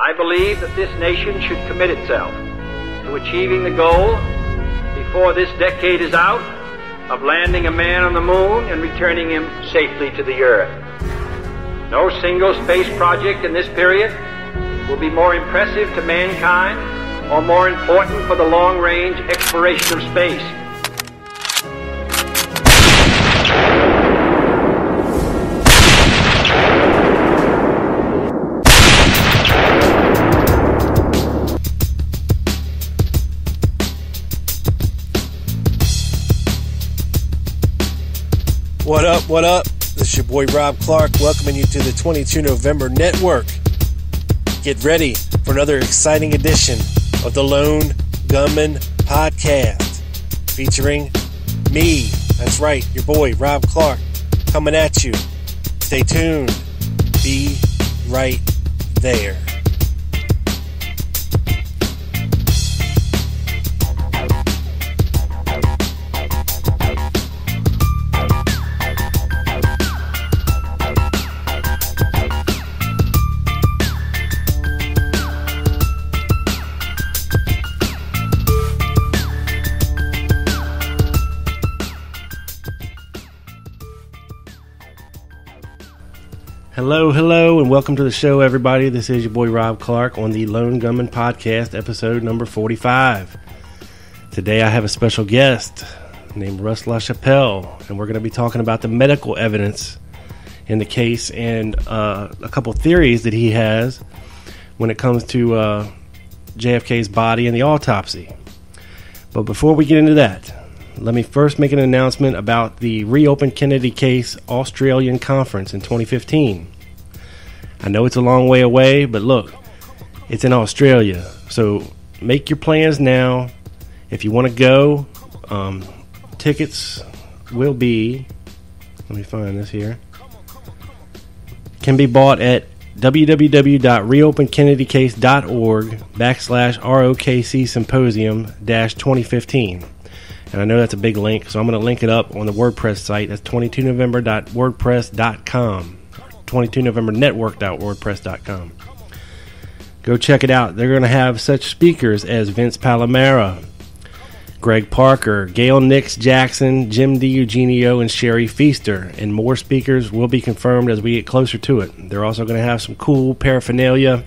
I believe that this nation should commit itself to achieving the goal before this decade is out of landing a man on the moon and returning him safely to the earth. No single space project in this period will be more impressive to mankind or more important for the long-range exploration of space. What up, what up? This is your boy Rob Clark welcoming you to the 22 November Network. Get ready for another exciting edition of the Lone Gunman Podcast featuring me. That's right, your boy Rob Clark coming at you. Stay tuned. Be right there. Hello, and welcome to the show, everybody. This is your boy Rob Clark on the Lone Gunman Podcast, episode number 45. Today I have a special guest named Russ LaChapelle, and we're going to be talking about the medical evidence in the case and a couple theories that he has when it comes to JFK's body and the autopsy. But before we get into that, let me first make an announcement about the Reopened Kennedy Case Australian Conference in 2015. I know it's a long way away, but look, it's in Australia. So make your plans now. If you want to go, tickets will be, let me find this here, can be bought at www.reopenkennedykase.org/ROKC Symposium-2015. And I know that's a big link, so I'm going to link it up on the WordPress site. That's 22november.wordpress.com. 22novembernetwork.wordpress.com. Go check it out. They're going to have such speakers as Vince Palomera, Greg Parker, Gail Nix Jackson, Jim DiEugenio, and Sherry Feaster. And more speakers will be confirmed as we get closer to it. They're also going to have some cool paraphernalia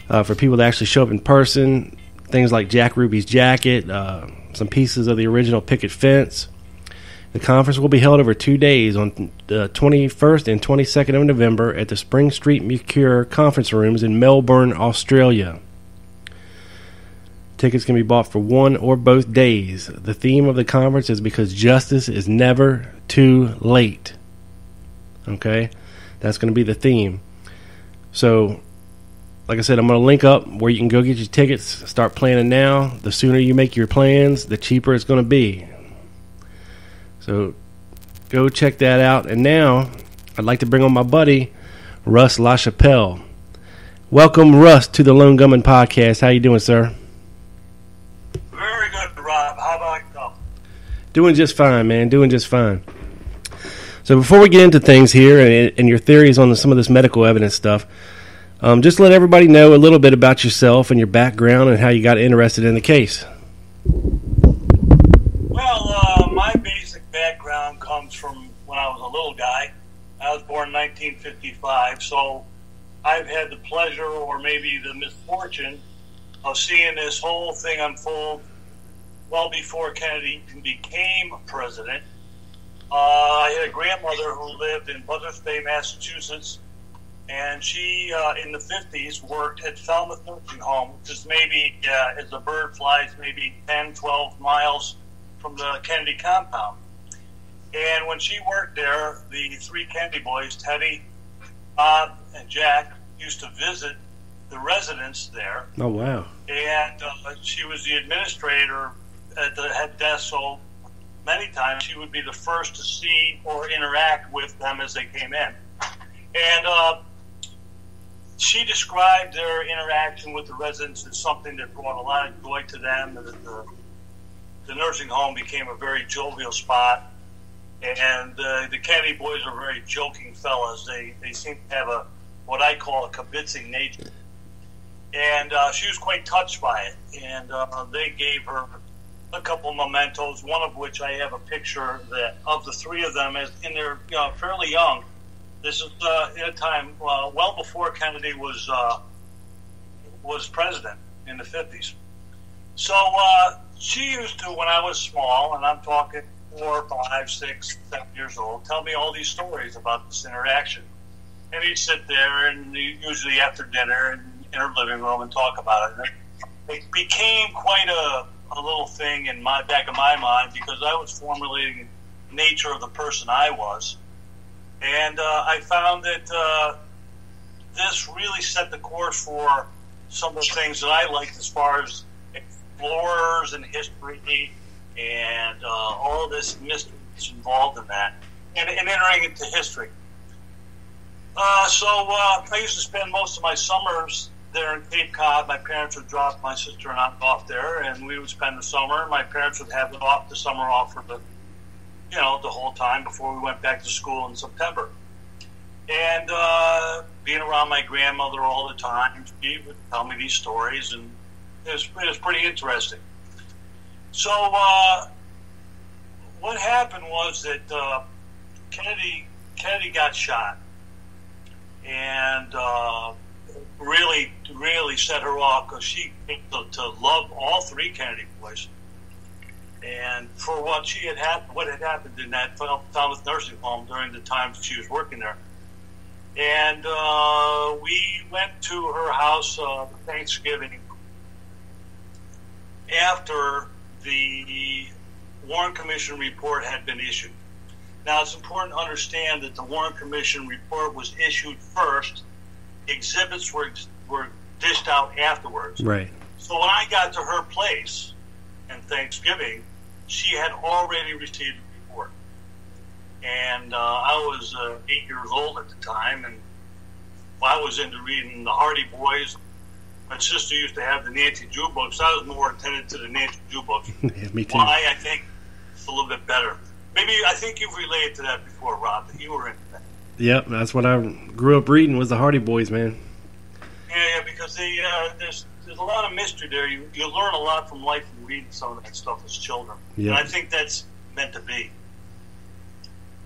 for people to actually show up in person. Things like Jack Ruby's jacket, some pieces of the original picket fence. The conference will be held over 2 days on the 21st and 22nd of November at the Spring Street Mercure Conference Rooms in Melbourne, Australia. Tickets can be bought for one or both days. The theme of the conference is because justice is never too late. Okay? That's going to be the theme. So, like I said, I'm going to link up where you can go get your tickets. Start planning now. The sooner you make your plans, the cheaper it's going to be. So go check that out. And now I'd like to bring on my buddy, Russ LaChapelle. Welcome, Russ, to the Lone Gunman Podcast. How you doing, sir? Very good, Rob. How about you? Doing just fine, man. Doing just fine. So before we get into things here and your theories on some of this medical evidence stuff, just let everybody know a little bit about yourself and your background and how you got interested in the case. Well, my basic background comes from when I was a little guy. I was born in 1955, so I've had the pleasure or maybe the misfortune of seeing this whole thing unfold well before Kennedy became president. I had a grandmother who lived in Buzzards Bay, Massachusetts, and she, in the 50s, worked at Falmouth Nursing Home, which is maybe, as the bird flies, maybe 10, 12 miles from the Kennedy compound. And when she worked there, the three Kennedy boys, Teddy, Bob, and Jack, used to visit the residents there. Oh, wow. And she was the administrator at the head desk, so many times she would be the first to see or interact with them as they came in. And she described their interaction with the residents as something that brought a lot of joy to them, and that the nursing home became a very jovial spot. And the Kennedy boys are very joking fellas. They seem to have what I call a kibitzing nature. And she was quite touched by it. And they gave her a couple of mementos, one of which I have a picture of the three of them as in their fairly young. This is at a time well before Kennedy was president in the 50s. So she used to, when I was small, and I'm talking 4, 5, 6, 7 years old, tell me all these stories about this interaction. And he'd sit there, and usually after dinner, in her living room, and talk about it. And it became quite a little thing in my back of my mind because I was formulating the nature of the person I was. And I found that this really set the course for some of the things that I liked as far as explorers and history and all this mystery that's involved in that, and entering into history. So I used to spend most of my summers there in Cape Cod. My parents would drop my sister and I off there, and we would spend the summer. My parents would have the summer off for the whole time before we went back to school in September. And being around my grandmother all the time, she would tell me these stories, and it was pretty interesting. So what happened was that Kennedy got shot, and really set her off because she came to love all three Kennedy boys. And for what had happened in that Falmouth nursing home during the time that she was working there. And we went to her house Thanksgiving after the Warren Commission report had been issued. Now, it's important to understand that the Warren Commission report was issued first. Exhibits were dished out afterwards. Right. So when I got to her place in Thanksgiving, she had already received the report. And I was 8 years old at the time, and I was into reading the Hardy Boys. My sister used to have the Nancy Drew books. I was more attended to the Nancy Drew books. Yeah, me too. Why? I think it's a little bit better. Maybe I think you've related to that before, Rob, that you were into that. Yep, that's what I grew up reading was the Hardy Boys, man. Yeah, because there's a lot of mystery there. You learn a lot from life and reading some of that stuff as children. Yep. And I think that's meant to be.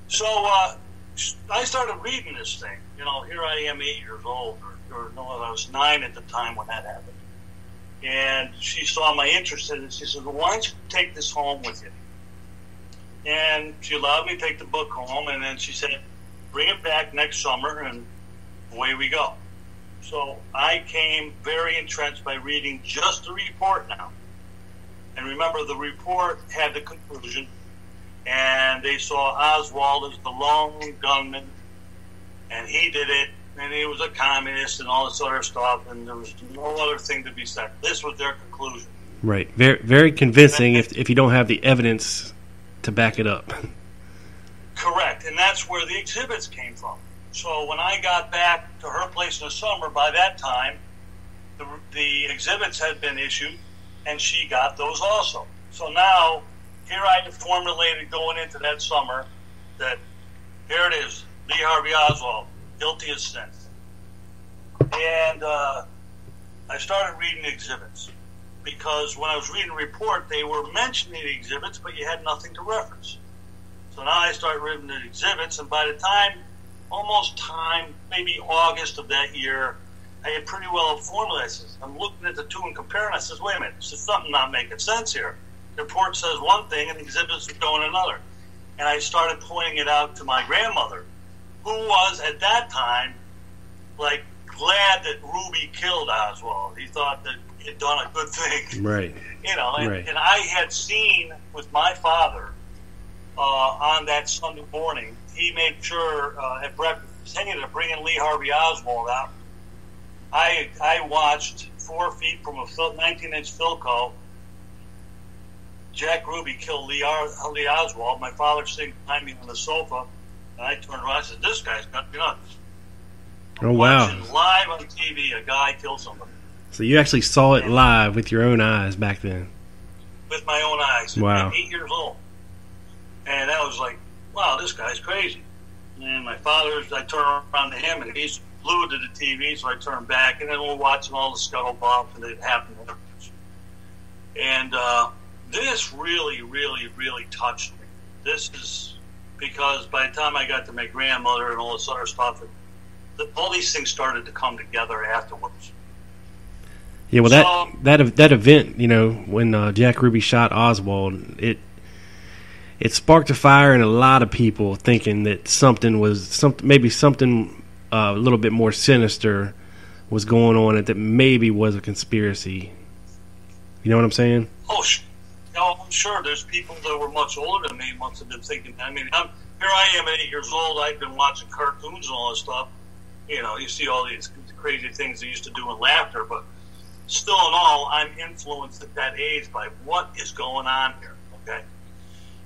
So I started reading this thing. Here I am 8 years old, or no, I was 9 at the time when that happened. And she saw my interest in it. She said, well, why don't you take this home with you? And she allowed me to take the book home, and then she said, bring it back next summer, and away we go. So I came very entrenched by reading just the report now. And remember, the report had the conclusion, and they saw Oswald as the lone gunman, and he did it, and he was a communist and all this other stuff, and there was no other thing to be said. This was their conclusion. Right. Very, very convincing if you don't have the evidence to back it up. Correct, and that's where the exhibits came from. So when I got back to her place in the summer, by that time, the exhibits had been issued, and she got those also. So now, here I had formulated going into that summer that, here it is, Lee Harvey Oswald, guilty as sin. And I started reading the exhibits, because when I was reading the report, they were mentioning the exhibits, but you had nothing to reference. So now I started reading the exhibits, and by the time, maybe August of that year, I had pretty well formulated. I'm looking at the two and comparing. I says, wait a minute, there's something not making sense here. The report says one thing, and the exhibits are showing another. And I started pointing it out to my grandmother, who was, at that time, like, glad that Ruby killed Oswald. He thought that he had done a good thing. Right. And I had seen with my father on that Sunday morning, he made sure at breakfast, hey, they're bringing Lee Harvey Oswald out. I watched 4 feet from a 19-inch Philco, Jack Ruby kill Lee Oswald. My father sitting behind me on the sofa, and I turned around and said, this guy's got nuts. Oh, wow. Watching live on TV, a guy kill somebody. So you actually saw it live with your own eyes back then? With my own eyes. Wow. At 8 years old. And I was like, wow, this guy's crazy. And my father, I turned around to him, and he's glued to the TV, so I turned back, and then we're watching all the scuttlebutt, and it happened. And this really, really, really touched me. This is because by the time I got to my grandmother and all this other stuff, all these things started to come together afterwards. Yeah, well, that event, you know, when Jack Ruby shot Oswald, it sparked a fire in a lot of people thinking that something a little bit more sinister was going on, that maybe was a conspiracy. You know what I'm saying? Oh, I'm sure there's people that were much older than me must have been thinking. I mean, here I am, 8 years old. I've been watching cartoons and all this stuff. You know, you see all these crazy things they used to do in laughter, but still in all, I'm influenced at that age by what is going on here, okay?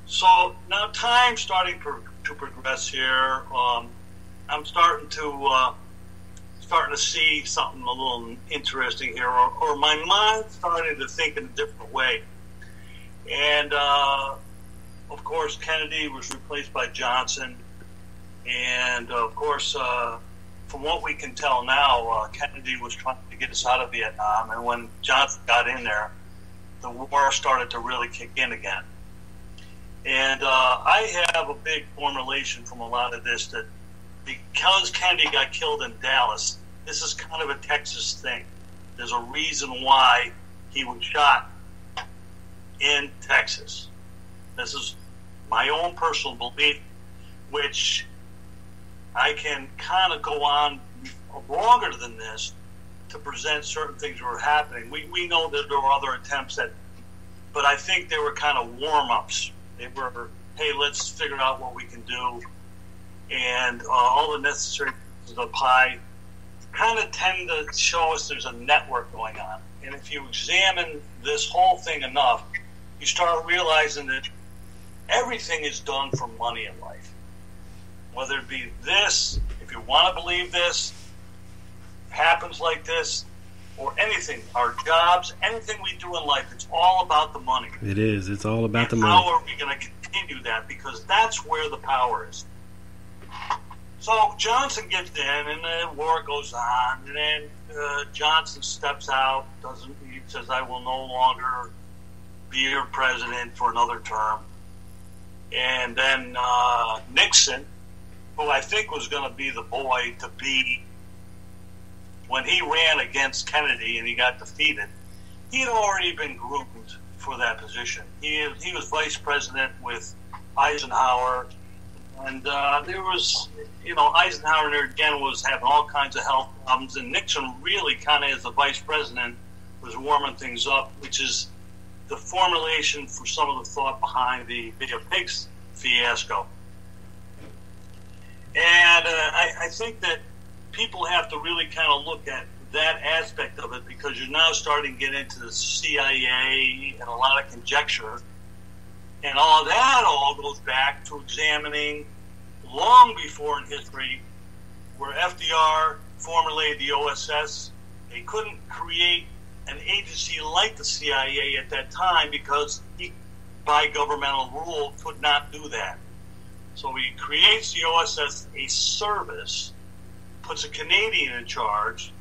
So now time's starting to progress here. I'm starting to see something a little interesting here, or my mind's starting to think in a different way. And, of course, Kennedy was replaced by Johnson. And, of course, from what we can tell now, Kennedy was trying to get us out of Vietnam. And when Johnson got in there, the war started to really kick in again. And I have a big formulation from a lot of this that because Kennedy got killed in Dallas, this is kind of a Texas thing. There's a reason why he was shot in Texas. This is my own personal belief, which I can kind of go on longer than this to present certain things that were happening. We know that there were other attempts but I think they were kind of warm-ups. They were, hey, let's figure out what we can do. And all the necessary pieces of the pie kind of tend to show us there's a network going on. And if you examine this whole thing enough, you start realizing that everything is done for money in life. Whether it be this, if you want to believe this, happens like this, or anything, our jobs, anything we do in life, it's all about the money. It is. It's all about the money. money. How are we going to continue that? Because that's where the power is. So Johnson gets in, and the war goes on, and then Johnson steps out. He says, "I will no longer be your president for another term." And then Nixon, who I think was going to be the boy to be when he ran against Kennedy and he got defeated, he had already been groomed for that position. He was vice president with Eisenhower, and there was, Eisenhower there again was having all kinds of health problems, and Nixon really kind of, as the vice president, was warming things up, which is the formulation for some of the thought behind the Bay of Pigs fiasco. And I think that people have to really kind of look at that aspect of it, because you're now starting to get into the CIA and a lot of conjecture. And all of that all goes back to examining long before in history where FDR formulated the OSS. They couldn't create an agency like the CIA at that time because he, by governmental rule, could not do that. So he creates the OSS, a service, puts a Canadian in charge,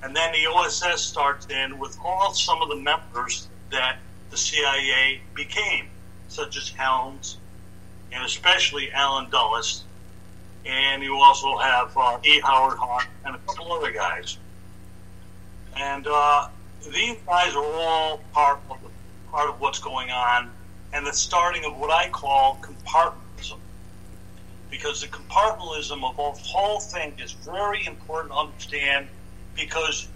and then the OSS starts in with some of the members that the CIA became, such as Helms, and especially Allen Dulles, and you also have E. Howard Hart and a couple other guys. And these guys are all part of what's going on, and the starting of what I call compartmentalism. Because the compartmentalism of the whole thing is very important to understand, because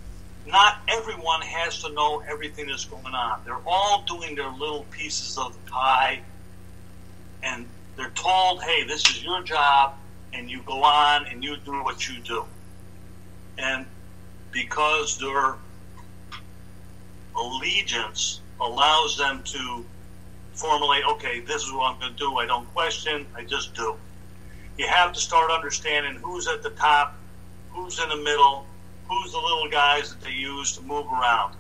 not everyone has to know everything that's going on. They're all doing their little pieces of the pie, and they're told, hey, this is your job, and you go on and you do what you do. And because their allegiance allows them to formulate, okay, this is what I'm going to do. I don't question, I just do. You have to start understanding who's at the top, who's in the middle, who's the little guys that they use to move around.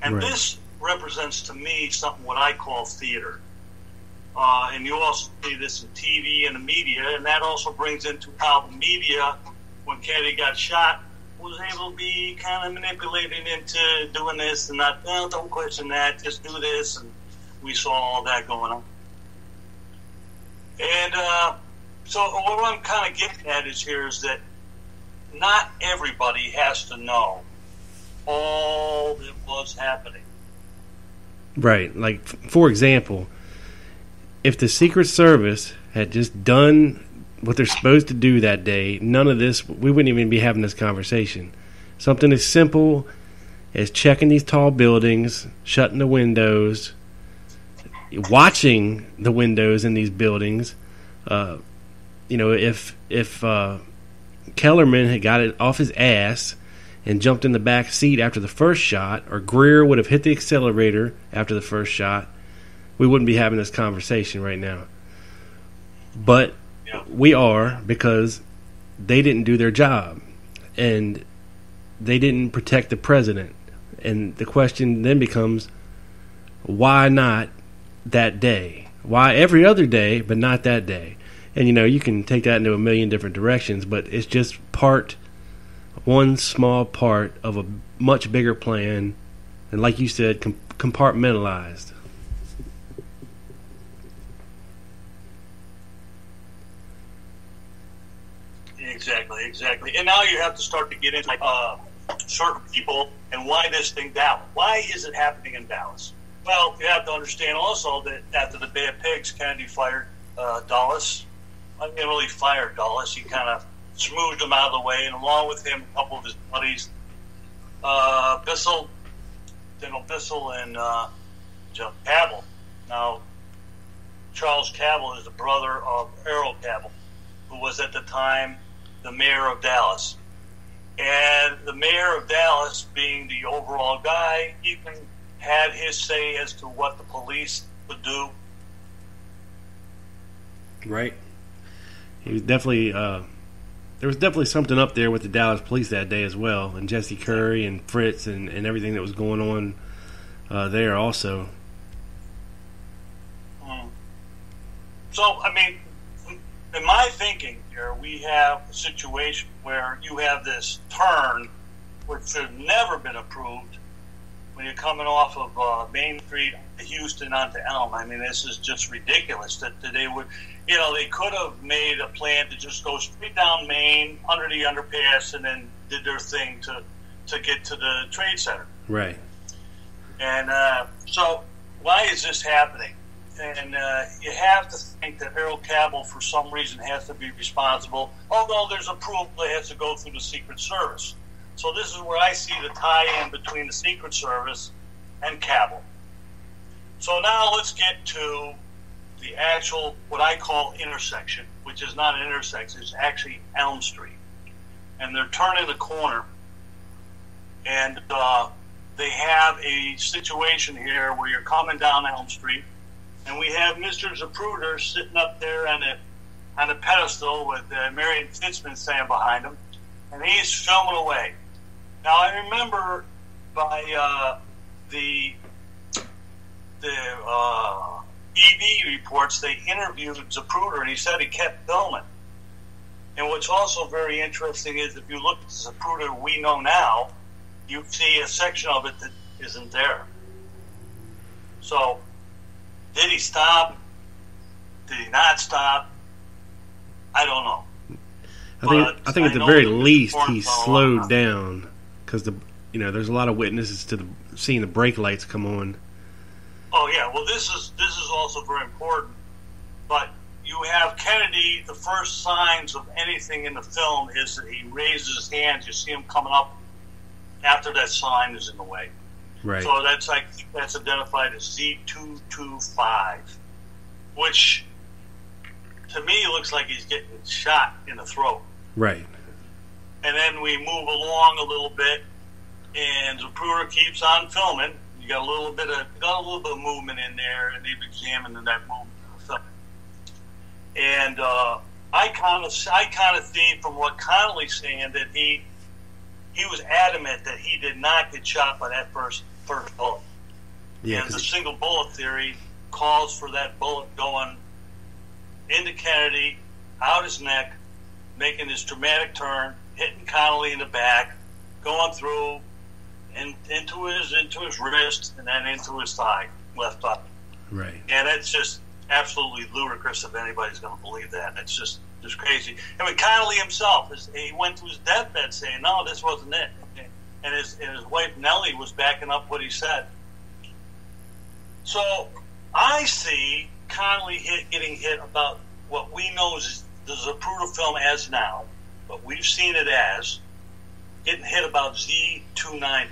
And right. This represents to me something what I call theater. And you also see this in TV and the media, and that also brings into how the media, when Kennedy got shot, was able to be kind of manipulated into doing this and not, well, don't question that, just do this, and we saw all that going on. And so what I'm kind of getting at is that not everybody has to know all that was happening. Right. Like, for example, if the Secret Service had just done what they're supposed to do that day, none of this, we wouldn't even be having this conversation. Something as simple as checking these tall buildings, shutting the windows, watching the windows in these buildings. If Kellerman had got it off his ass and jumped in the back seat after the first shot, or Greer would have hit the accelerator after the first shot, we wouldn't be having this conversation right now. But we are, because they didn't do their job and they didn't protect the president. And the question then becomes, why not that day? Why every other day but not that day? And you can take that into a million different directions, but it's just one small part of a much bigger plan, and like you said, compartmentalized. Exactly. And now you have to start to get into certain people and why this thing Dallas. Why is it happening in Dallas? Well, you have to understand also that after the Bay of Pigs, Kennedy fired Dulles. I didn't really fire Dulles. He kind of smoothed him out of the way, and along with him, a couple of his buddies, General Bissell, and Cabell. Now, Charles Cabell is the brother of Errol Cabell, who was at the time the mayor of Dallas. And the mayor of Dallas, being the overall guy, even had his say as to what the police would do. Right. He was definitely there was definitely something up there with the Dallas police that day as well, and Jesse Curry and Fritz and everything that was going on there also. So, I mean, in my thinking here, we have a situation where you have this turn, which should have never been approved, when you're coming off of Main Street, Houston onto Elm. I mean, this is just ridiculous that they would, they could have made a plan to just go straight down Main, under the underpass, and then did their thing to get to the Trade Center. Right. And so why is this happening? And you have to think that Errol Cabell, for some reason, has to be responsible, although there's a proof that has to go through the Secret Service. So this is where I see the tie-in between the Secret Service and Cabell. So now let's get to the actual, what I call intersection, which is not an intersection, it's actually Elm Street. And they're turning the corner, and they have a situation here where you're coming down Elm Street, and we have Mr. Zapruder sitting up there on a pedestal with Marion Fitzman standing behind him, and he's filming away. Now, I remember by the EV reports, they interviewed Zapruder, and he said he kept filming. And what's also very interesting is if you look at the Zapruder we know now, you see a section of it that isn't there. So, did he stop? Did he not stop? I don't know. I think at the very least he slowed down, because there's a lot of witnesses to seeing the brake lights come on. Oh yeah, well this is also very important. But you have Kennedy. The first signs of anything in the film is that he raises his hands. You see him coming up after that sign is in the way. Right. So that's identified as Z225, which to me looks like he's getting shot in the throat. Right. And then we move along a little bit, and Zapruder keeps on filming. You got a little bit of movement in there, and they've examined that movement in the film. And I kind of see from what Connolly's saying that he was adamant that he did not get shot by that first bullet. Yeah, and the single bullet theory calls for that bullet going into Kennedy, out his neck, making this dramatic turn, hitting Connolly in the back, going through and into his wrist and then into his thigh, left thigh. Right. And it's just absolutely ludicrous if anybody's going to believe that. It's just crazy. I mean, Connolly himself, he went to his deathbed saying, "No, this wasn't it." And his wife Nellie was backing up what he said. So I see Connolly getting hit about what we know is the Zapruder film as now, but we've seen it as getting hit about Z290,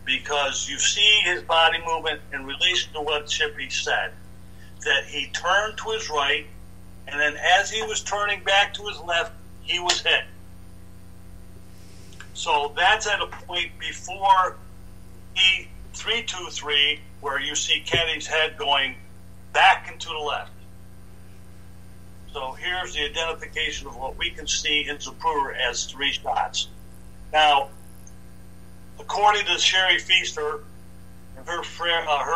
because you see his body movement in relation to what Chippy said, that he turned to his right, and then as he was turning back to his left, he was hit. So that's at a point before E323, where you see Kennedy's head going back and to the left. So here's the identification of what we can see in Zapruder as 3 shots. Now, according to Sherry Feaster and her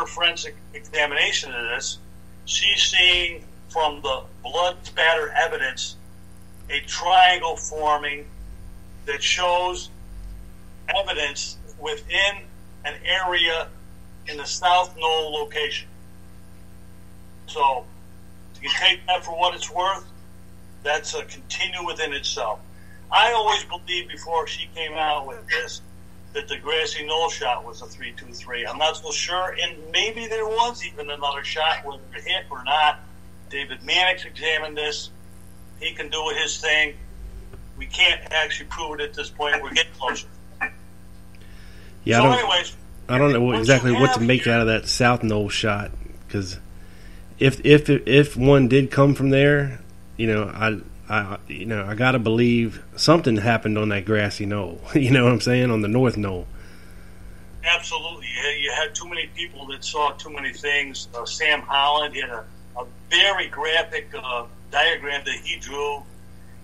forensic examination of this, she's seeing from the blood spatter evidence a triangle forming that shows evidence within an area in the South Knoll location. So, you can take that for what it's worth. That's a continue within itself. I always believed before she came out with this that the grassy knoll shot was a 323. I'm not so sure, and maybe there was even another shot, whether it hit or not. David Mannix examined this. He can do it his thing. We can't actually prove it at this point. We're getting closer. Yeah, so anyways, I don't know exactly what to make out of that South Knoll shot, because if one did come from there, I gotta believe something happened on that grassy knoll. You know what I'm saying? On the North Knoll. Absolutely. You had too many people that saw too many things. Sam Holland had a very graphic diagram that he drew,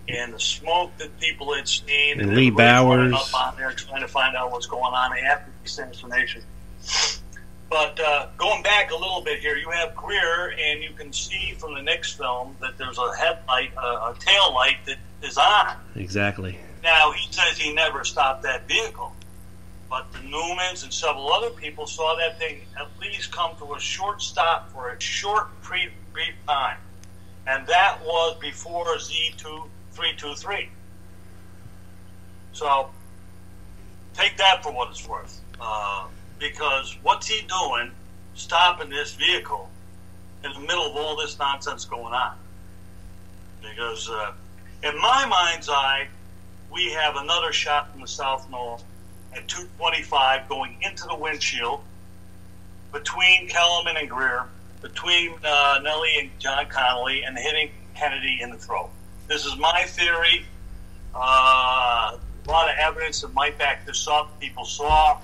and the smoke that people had seen. And Lee Bowers. Up on there trying to find out what's going on after the assassination. But going back a little bit here, you have Greer, and you can see from the next film that there's a headlight, a tail light that is on. Exactly. Now, he says he never stopped that vehicle, but the Newmans and several other people saw that thing at least come to a short stop for a short, brief time. And that was before Z323. So, take that for what it's worth. Because what's he doing stopping this vehicle in the middle of all this nonsense going on? Because in my mind's eye, we have another shot from the South Knoll at 225 going into the windshield between Kellerman and Greer, between Nellie and John Connolly, and hitting Kennedy in the throat. This is my theory. A lot of evidence that might back this up. People saw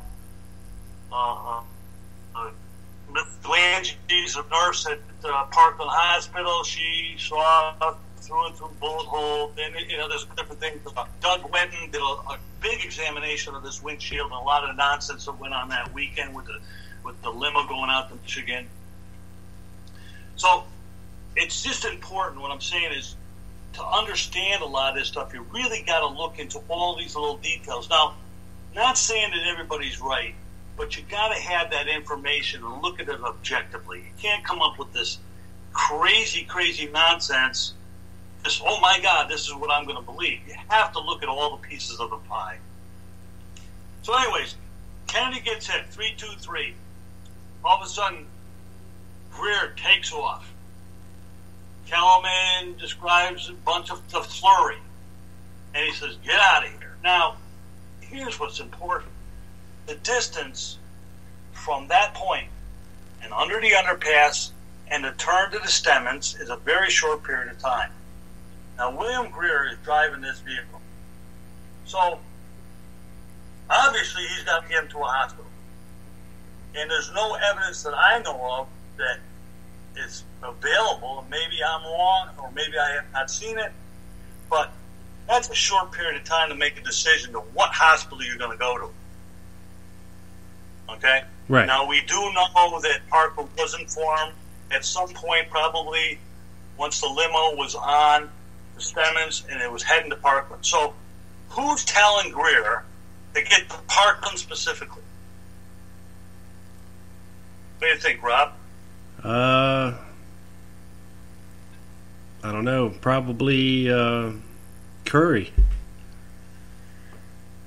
Miss Blanche, she's a nurse at Parkland Hospital. She saw through and through bullet hole. And there's different things. Doug Wenton did a big examination of this windshield and a lot of nonsense that went on that weekend with the limo going out to Michigan. So it's just important. What I'm saying is, to understand a lot of this stuff, you really got to look into all these little details. Now, not saying that everybody's right, but you got to have that information and look at it objectively. You can't come up with this crazy nonsense. This, oh my God, this is what I'm going to believe. You have to look at all the pieces of the pie. So anyways, Kennedy gets hit, 323. All of a sudden, Greer takes off. Kellerman describes a bunch of the flurry. And he says, get out of here. Now, here's what's important. The distance from that point and under the underpass and the turn to the Stemmons is a very short period of time. Now, William Greer is driving this vehicle. So, obviously, he's got to get him to a hospital. And there's no evidence that I know of that is available. Maybe I'm wrong, or maybe I have not seen it. But that's a short period of time to make a decision to what hospital you're going to go to. Okay? Right. Now, we do know that Parker was informed at some point, probably once the limo was on the Stemmons and it was heading to Parkland. So, who's telling Greer to get to Parkland specifically? What do you think, Rob? I don't know. Probably Curry.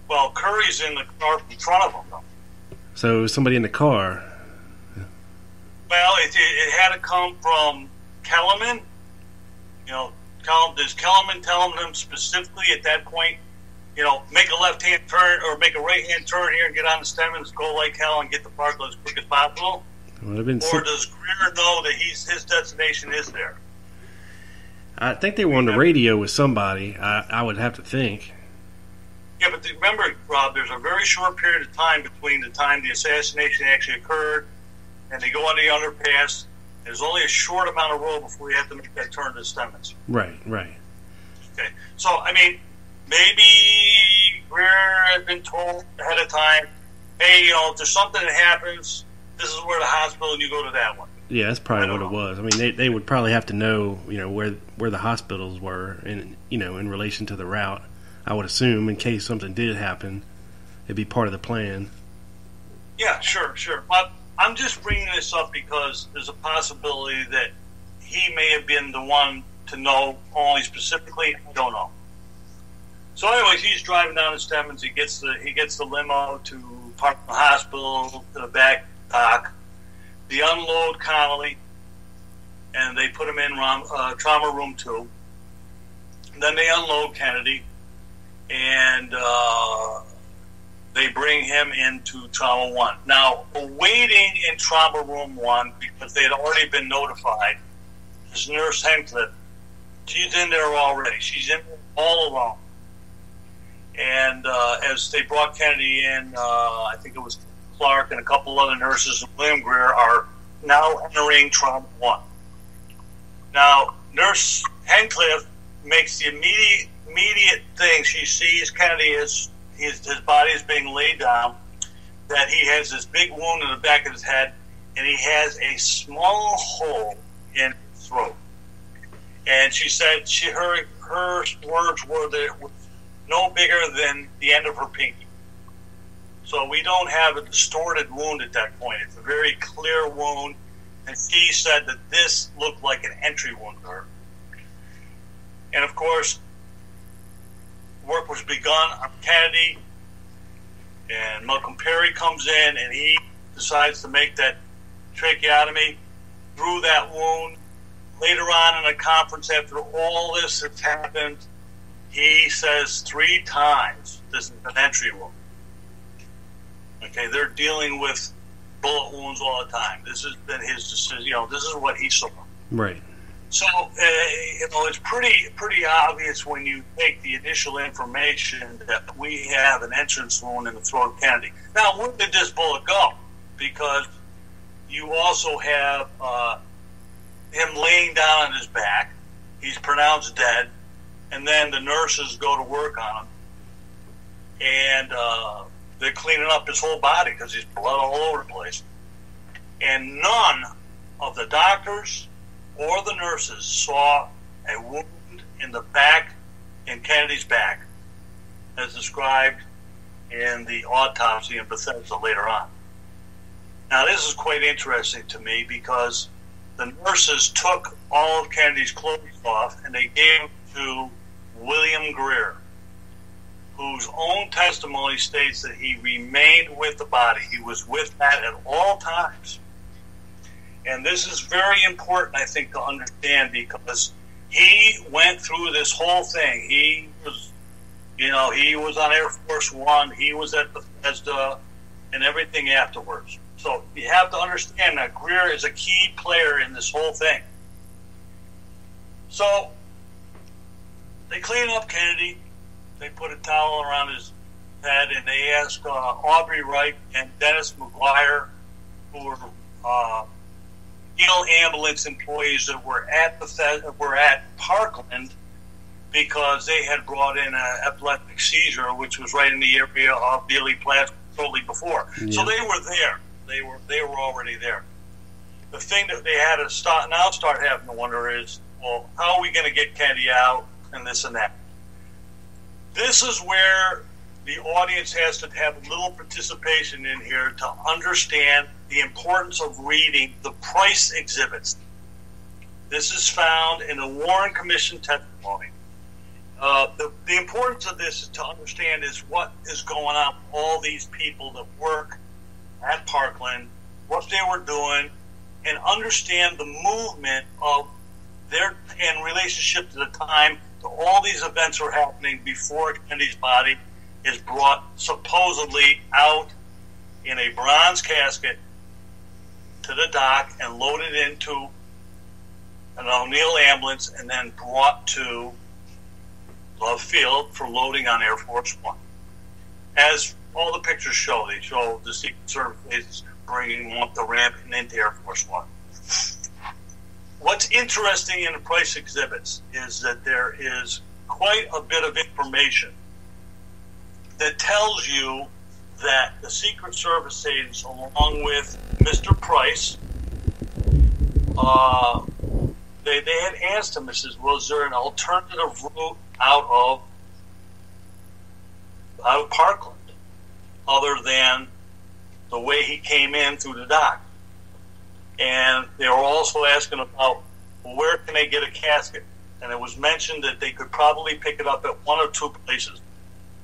Well, Curry's in the car in front of him, though. So somebody in the car. Well, it had to come from Kellerman. You know, does Kellerman tell him specifically at that point, you know, make a left-hand turn or make a right-hand turn here and get on the Stemmons, go like hell and get to Parkland as quick as possible? Or does Greer know that his destination is there? I think they were on the radio with somebody. I would have to think. Yeah, but remember, Rob, there's a very short period of time between the time the assassination actually occurred and they go on the underpass. There's only a short amount of road before you have to make that turn to Stemmons. Right. Okay. So, I mean, maybe Greer had been told ahead of time, hey, you know, if there's something that happens, this is where the hospital, and you go to that one. Yeah, that's probably what it was. I mean, they would probably have to know, you know, where the hospitals were, and you know, in relation to the route. I would assume, in case something did happen, it'd be part of the plan. Yeah, sure. But I'm just bringing this up because there's a possibility that he may have been the one to know only specifically. I don't know. So, anyways, he's driving down to Stemmons. He gets the limo to Parkland Hospital to the back dock. They unload Connolly, and they put him in trauma room 2. Then they unload Kennedy, and they bring him into trauma 1. Now, waiting in trauma room 1, because they had already been notified, is Nurse Hencliffe. She's in there already. She's in there all alone. And as they brought Kennedy in, I think it was Clark and a couple other nurses and William Greer are now entering trauma 1. Now, Nurse Hencliffe makes the immediate thing. She sees Kennedy as his body is being laid down, that he has this big wound in the back of his head, and he has a small hole in his throat. And she said her words were that it was no bigger than the end of her pinky. So we don't have a distorted wound at that point. It's a very clear wound, and she said that this looked like an entry wound to her. And of course, work was begun on Kennedy, and Malcolm Perry comes in, and he decides to make that tracheotomy through that wound. Later on in a conference, after all this has happened, he says 3 times, this is an entry wound. Okay, they're dealing with bullet wounds all the time. This has been his decision. You know, this is what he saw. Right. So, you know, it's pretty obvious when you take the initial information that we have an entrance wound in the throat of Kennedy. Now, where did this bullet go? Because you also have him laying down on his back. He's pronounced dead. And then the nurses go to work on him. And they're cleaning up his whole body because he's blood all over the place. And none of the doctors or the nurses saw a wound in the back, in Kennedy's back, as described in the autopsy in Bethesda later on. Now, this is quite interesting to me because the nurses took all of Kennedy's clothes off and they gave them to William Greer, whose own testimony states that he remained with the body. He was with that at all times. And this is very important, I think, to understand because he went through this whole thing. He was, you know, he was on Air Force One. He was at Bethesda and everything afterwards. So you have to understand that Greer is a key player in this whole thing. So they clean up Kennedy. They put a towel around his head, and they asked Aubrey Wright and Dennis McGuire, who were ambulance employees that were at Parkland, because they had brought in an epileptic seizure, which was right in the area of Dealey Plaza shortly before. Yeah. So they were there. They were already there. The thing that they had to start having to wonder is, well, how are we going to get Kennedy out and this and that? This is where the audience has to have a little participation in here to understand the importance of reading the Price exhibits. This is found in the Warren Commission testimony. The importance of this is to understand is what is going on with all these people that work at Parkland, what they were doing, and understand the movement of their in relationship to the time that all these events are happening before Kennedy's body is brought supposedly out in a bronze casket to the dock and loaded into an O'Neill ambulance and then brought to Love Field for loading on Air Force One. As all the pictures show, they show the Secret Service bringing them up the ramp and into Air Force One. What's interesting in the Price exhibits is that there is quite a bit of information that tells you that the Secret Service agents, along with Mr. Price, they had asked him, was there an alternative route out of Parkland other than the way he came in through the dock? And they were also asking about, well, where can they get a casket? And it was mentioned that they could probably pick it up at one or two places.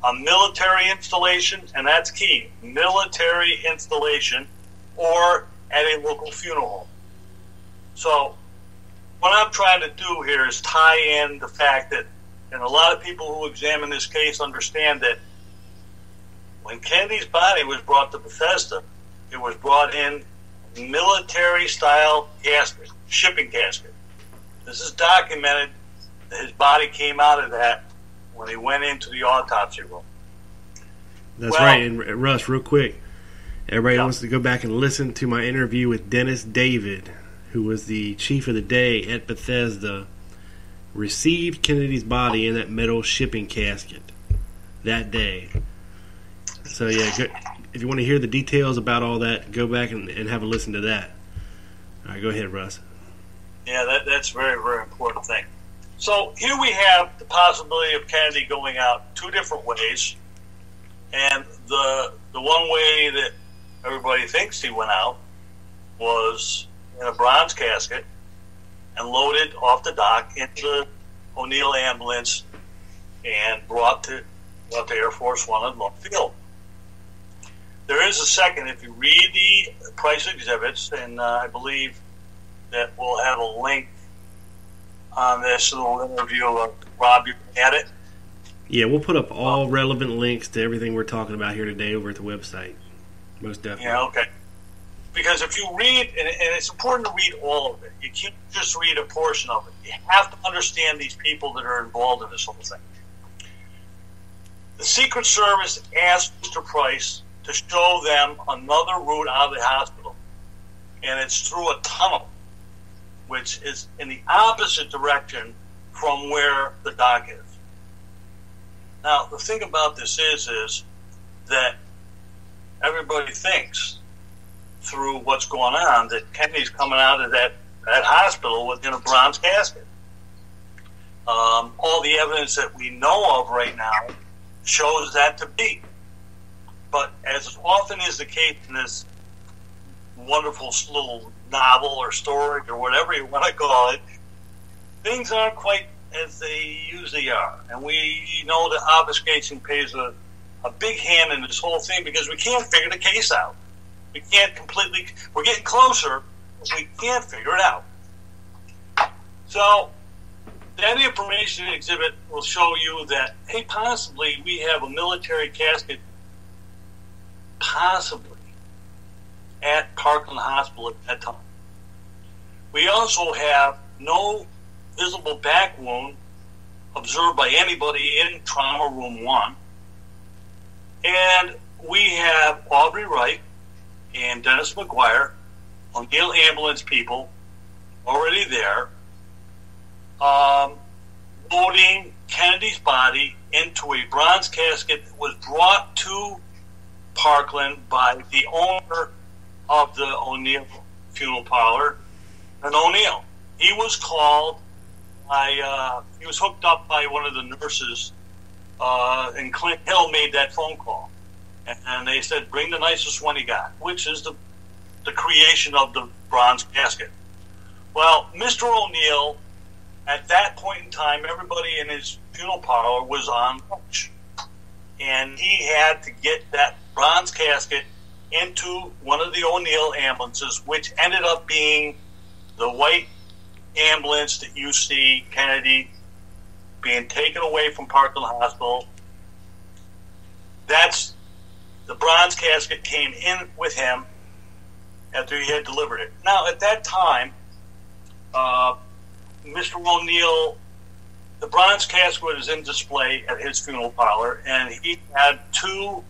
A military installation, and that's key, military installation, or at a local funeral home. So what I'm trying to do here is tie in the fact that, and a lot of people who examine this case understand that when Kennedy's body was brought to Bethesda, it was brought in military-style casket, shipping casket. This is documented that his body came out of that when he went into the autopsy room. That's right. And Russ, real quick, everybody wants to go back and listen to my interview with Dennis David, who was the chief of the day at Bethesda, received Kennedy's body in that metal shipping casket that day. So, yeah, if you want to hear the details about all that, go back and have a listen to that. All right, go ahead, Russ. Yeah, that's a very, very important thing. So here we have the possibility of Kennedy going out two different ways. And the one way that everybody thinks he went out was in a bronze casket and loaded off the dock into the O'Neill ambulance and brought to Air Force One at Love Field. There is a second, if you read the Price exhibits, and I believe that we'll have a link on this little interview of Rob, you can add it. Yeah, we'll put up all relevant links to everything we're talking about here today over at the website. Most definitely. Yeah, okay. Because if you read, and it's important to read all of it, you can't just read a portion of it. You have to understand these people that are involved in this whole thing. The Secret Service asked Mr. Price to show them another route out of the hospital, and it's through a tunnel, which is in the opposite direction from where the dock is. Now, the thing about this is that everybody thinks through what's going on that Kennedy's coming out of that hospital within a bronze casket. All the evidence that we know of right now shows that to be. But as often is the case in this wonderful little novel or story or whatever you want to call it, things aren't quite as they usually are. And we know that obfuscation plays a big hand in this whole thing because we can't figure the case out. We can't completely, we're getting closer, but we can't figure it out. So that information exhibit will show you that, hey, possibly we have a military casket possibly at Parkland Hospital at that time. We also have no visible back wound observed by anybody in Trauma Room 1. And we have Aubrey Wright and Dennis McGuire, O'Neill ambulance people, already there, loading Kennedy's body into a bronze casket that was brought to Parkland by the owner of the O'Neill funeral parlor, an O'Neill. He was called by, he was hooked up by one of the nurses and Clint Hill made that phone call. And they said, bring the nicest one you got, which is the creation of the bronze casket. Well, Mr. O'Neill, at that point in time, everybody in his funeral parlor was on lunch. And he had to get that bronze casket into one of the O'Neill ambulances, which ended up being the white ambulance that you see Kennedy being taken away from Parkland Hospital. That's the bronze casket came in with him after he had delivered it. Now, at that time, Mr. O'Neill, the bronze casket was in display at his funeral parlor, and he had 2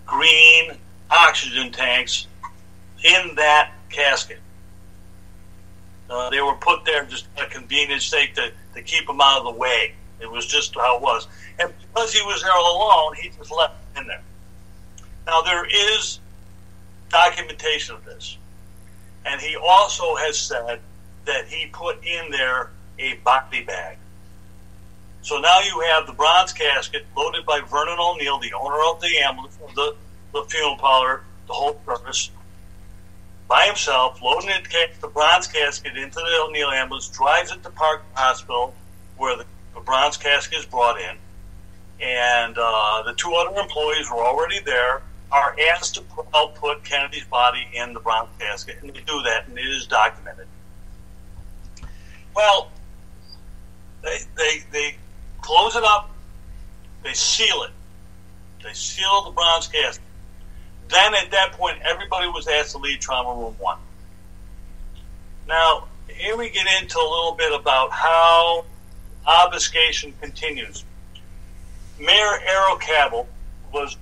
green oxygen tanks in that casket. They were put there just for convenience sake to keep him out of the way. It was just how it was. And because he was there all alone, he just left it in there. Now, there is documentation of this. And he also has said that he put in there a body bag. So now you have the bronze casket loaded by Vernon O'Neill, the owner of the ambulance, of the funeral parlor, the whole service, by himself, loading the bronze casket into the O'Neill ambulance, drives it to Parkland Hospital, where the bronze casket is brought in. And the 2 other employees were already there, are asked to help put Kennedy's body in the bronze casket, and they do that, and it is documented. Well, they close it up, they seal it. They seal the bronze casket. Then at that point, everybody was asked to leave Trauma Room 1. Now, here we get into a little bit about how obfuscation continues. Mayor Errol Cabell was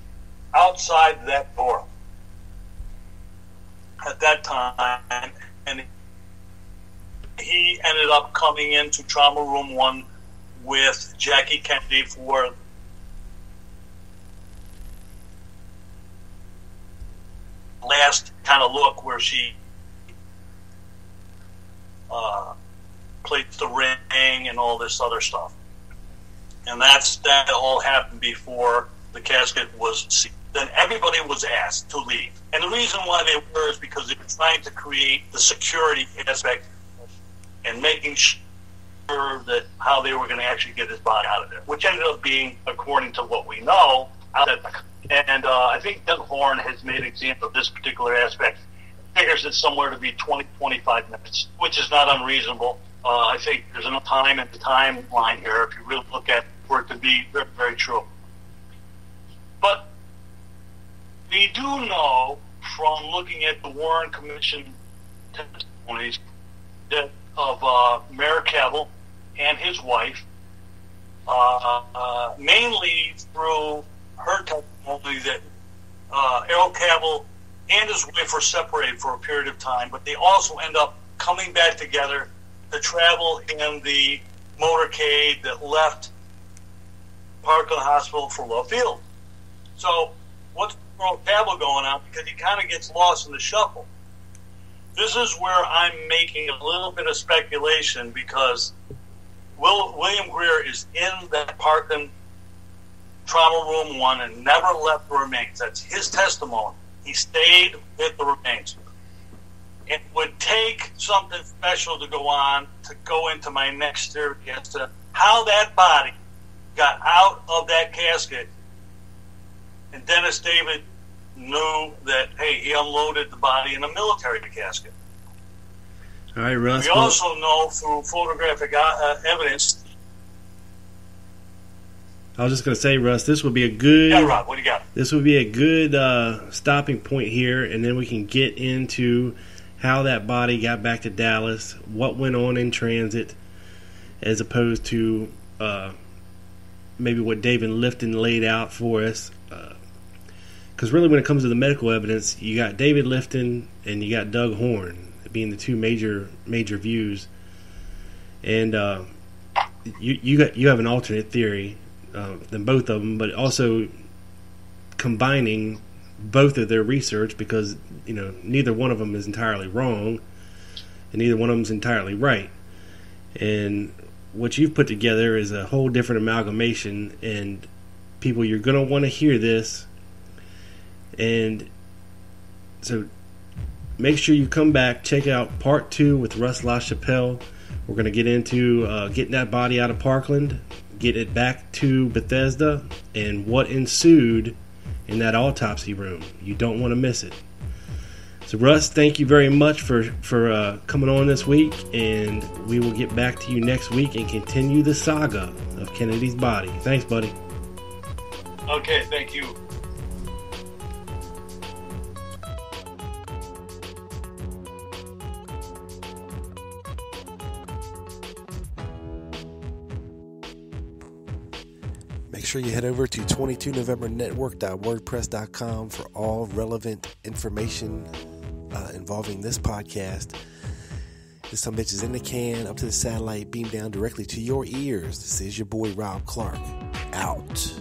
outside that door at that time, and he ended up coming into Trauma Room 1 with Jackie Kennedy for last kind of look, where she placed the ring and all this other stuff. And that all happened before the casket was sealed. Then everybody was asked to leave. And the reason why they were is because they were trying to create the security aspect and making sure that how they were going to actually get his body out of there, which ended up being, according to what we know, and I think Doug Horn has made an example of this particular aspect. Figures it somewhere to be 20-25 minutes, which is not unreasonable. I think there's enough time in the timeline here, if you really look at it, for it to be very, very true. But we do know from looking at the Warren Commission testimonies that of Mayor Cabell and his wife, mainly through her testimony, that Errol Cabell and his wife were separated for a period of time, but they also end up coming back together to travel in the motorcade that left Parkland Hospital for Love Field. So what's Errol Cabell going on? Because he kind of gets lost in the shuffle. This is where I'm making a little bit of speculation, because William Greer is in that Parkland Trauma Room 1 and never left the remains. That's his testimony. He stayed with the remains. It would take something special to go into my next theory as to how that body got out of that casket. And Dennis David knew that, hey, he unloaded the body in a military casket. All right, Russ. We also know through photographic evidence. I was just going to say, Russ, this would be a good. Yeah, Rob, what do you got? This would be a good stopping point here, and then we can get into how that body got back to Dallas, what went on in transit, as opposed to maybe what David Lifton laid out for us. Because really, when it comes to the medical evidence, you got David Lifton and you got Doug Horn being the two major views, and you have an alternate theory than both of them, but also combining both of their research, because neither one of them is entirely wrong and neither one of them is entirely right. And what you've put together is a whole different amalgamation, and people, you're going to want to hear this. And so make sure you come back, check out part 2 with Russ LaChapelle. We're going to get into getting that body out of Parkland, get it back to Bethesda, and what ensued in that autopsy room. You don't want to miss it. So Russ, thank you very much for coming on this week, and we will get back to you next week and continue the saga of Kennedy's body. Thanks, buddy. Okay, thank you. Make sure you head over to 22novembernetwork.wordpress.com for all relevant information involving this podcast. This some bitch is in the can, up to the satellite, beamed down directly to your ears. This is your boy Rob Clark. Out.